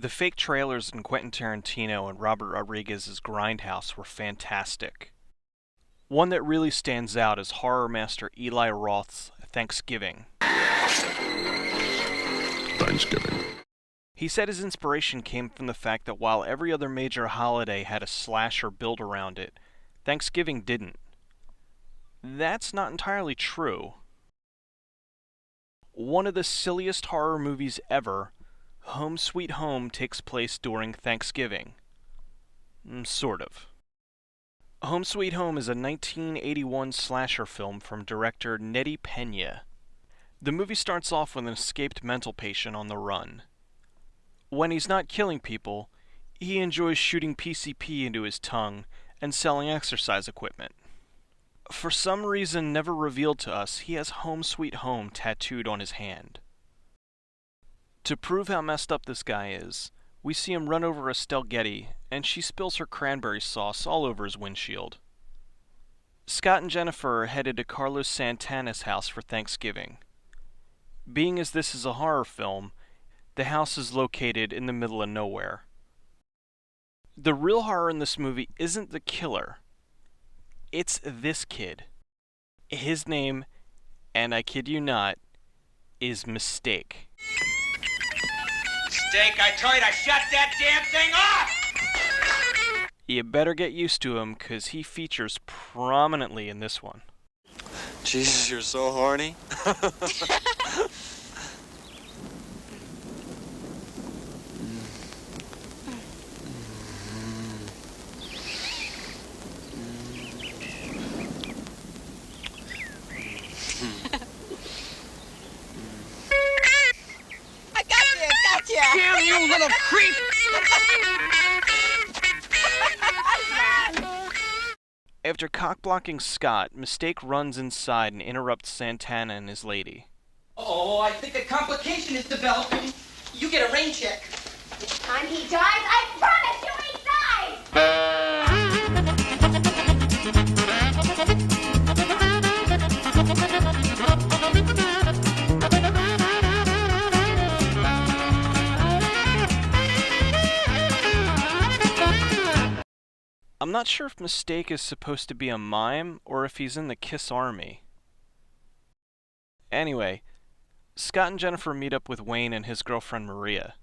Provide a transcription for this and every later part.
The fake trailers in Quentin Tarantino and Robert Rodriguez's Grindhouse were fantastic. One that really stands out is horror master Eli Roth's Thanksgiving. He said his inspiration came from the fact that while every other major holiday had a slasher built around it, Thanksgiving didn't. That's not entirely true. One of the silliest horror movies ever, Home Sweet Home, takes place during Thanksgiving. Sort of. Home Sweet Home is a 1981 slasher film from director Nettie Pena. The movie starts off with an escaped mental patient on the run. When he's not killing people, he enjoys shooting PCP into his tongue and selling exercise equipment. For some reason never revealed to us, he has Home Sweet Home tattooed on his hand. To prove how messed up this guy is, we see him run over Estelle Getty, and she spills her cranberry sauce all over his windshield. Scott and Jennifer are headed to Carlos Santana's house for Thanksgiving. Being as this is a horror film, the house is located in the middle of nowhere. The real horror in this movie isn't the killer. It's this kid. His name, and I kid you not, is Mistake. Mistake, I told you to shut that damn thing off! You better get used to him, cause he features prominently in this one. Jesus, you're so horny. Damn you little creep! After cock-blocking Scott, Mistake runs inside and interrupts Santana and his lady. Oh, I think a complication is developing. You get a rain check. This time he dies, I promise you he dies! I'm not sure if Mistake is supposed to be a mime or if he's in the Kiss Army. Anyway, Scott and Jennifer meet up with Wayne and his girlfriend Maria.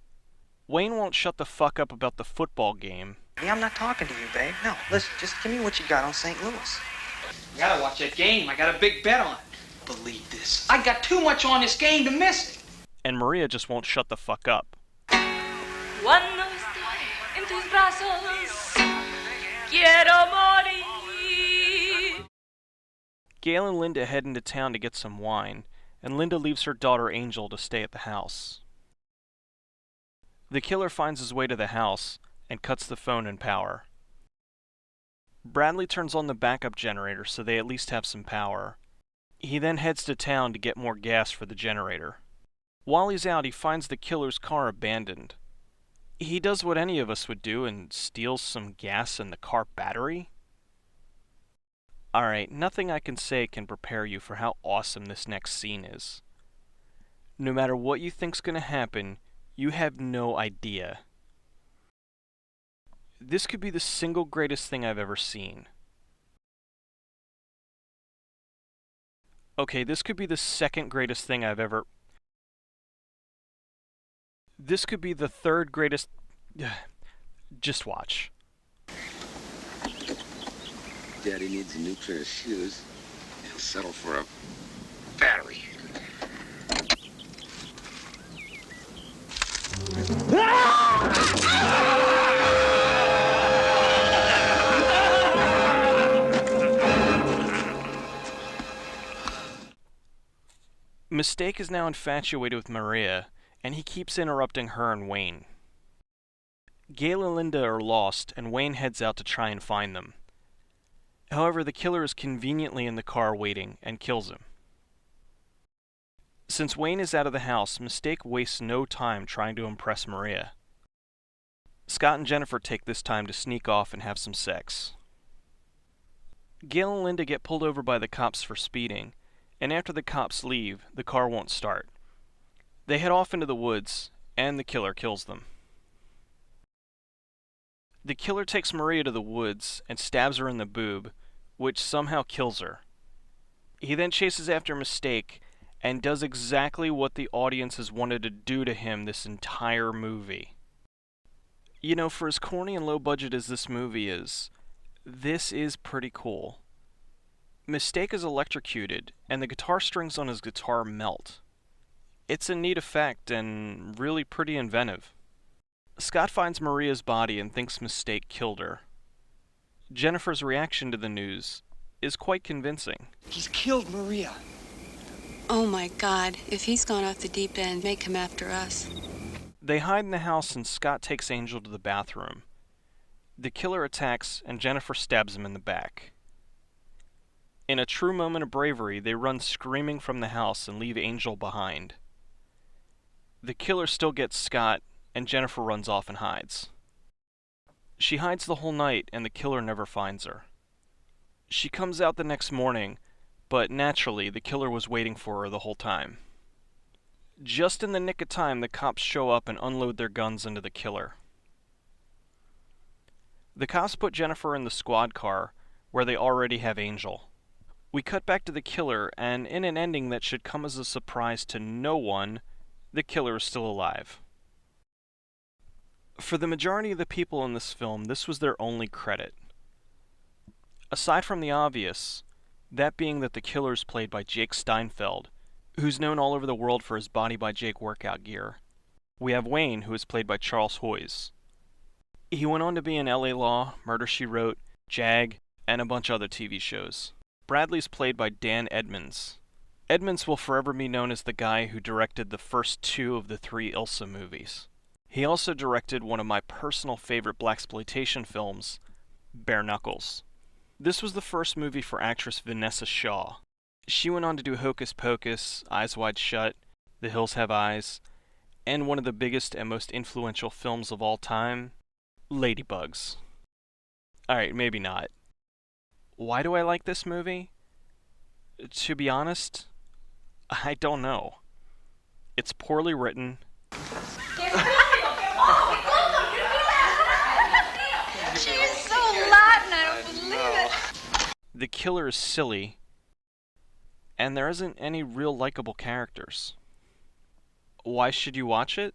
Wayne won't shut the fuck up about the football game. Hey, I'm not talking to you, babe. No, listen, just give me what you got on St. Louis. I gotta watch that game. I got a big bet on it. Believe this. I got too much on this game to miss it. And Maria just won't shut the fuck up. Cuando estoy en tus brazos, quiero morir. Gail and Linda head into town to get some wine, and Linda leaves her daughter Angel to stay at the house. The killer finds his way to the house and cuts the phone and power. Bradley turns on the backup generator so they at least have some power. He then heads to town to get more gas for the generator. While he's out, he finds the killer's car abandoned. He does what any of us would do and steals some gas in the car battery? Alright, nothing I can say can prepare you for how awesome this next scene is. No matter what you think's gonna happen, you have no idea. This could be the single greatest thing I've ever seen. Okay, this could be the second greatest thing I've ever... This could be the third greatest... Just watch. Daddy needs a new pair of shoes. He'll settle for a battery. Mistake is now infatuated with Maria, and he keeps interrupting her and Wayne. Gail and Linda are lost, and Wayne heads out to try and find them. However, the killer is conveniently in the car waiting and kills him. Since Wayne is out of the house, Mistake wastes no time trying to impress Maria. Scott and Jennifer take this time to sneak off and have some sex. Gail and Linda get pulled over by the cops for speeding, and after the cops leave, the car won't start. They head off into the woods, and the killer kills them. The killer takes Maria to the woods and stabs her in the boob, which somehow kills her. He then chases after Mistake and does exactly what the audience has wanted to do to him this entire movie. You know, for as corny and low budget as this movie is, this is pretty cool. Mistake is electrocuted, and the guitar strings on his guitar melt. It's a neat effect and really pretty inventive. Scott finds Maria's body and thinks Mistake killed her. Jennifer's reaction to the news is quite convincing. He's killed Maria. Oh my God, if he's gone off the deep end, make him after us. They hide in the house and Scott takes Angel to the bathroom. The killer attacks and Jennifer stabs him in the back. In a true moment of bravery, they run screaming from the house and leave Angel behind. The killer still gets Scott, and Jennifer runs off and hides. She hides the whole night, and the killer never finds her. She comes out the next morning, but naturally, the killer was waiting for her the whole time. Just in the nick of time, the cops show up and unload their guns into the killer. The cops put Jennifer in the squad car, where they already have Angel. We cut back to the killer, and in an ending that should come as a surprise to no one, the killer is still alive. For the majority of the people in this film, this was their only credit. Aside from the obvious, that being that the killer is played by Jake Steinfeld, who's known all over the world for his Body by Jake workout gear. We have Wayne, who is played by Charles Hoyes. He went on to be in LA Law, Murder, She Wrote, Jag, and a bunch of other TV shows. Bradley's played by Dan Edmonds. Edmonds will forever be known as the guy who directed the first 2 of the 3 Ilsa movies. He also directed one of my personal favorite blaxploitation films, Bare Knuckles. This was the first movie for actress Vanessa Shaw. She went on to do Hocus Pocus, Eyes Wide Shut, The Hills Have Eyes, and one of the biggest and most influential films of all time, Ladybugs. Alright, maybe not. Why do I like this movie? To be honest, I don't know. It's poorly written. She is so Latin, I don't believe it. The killer is silly, and there isn't any real likable characters. Why should you watch it?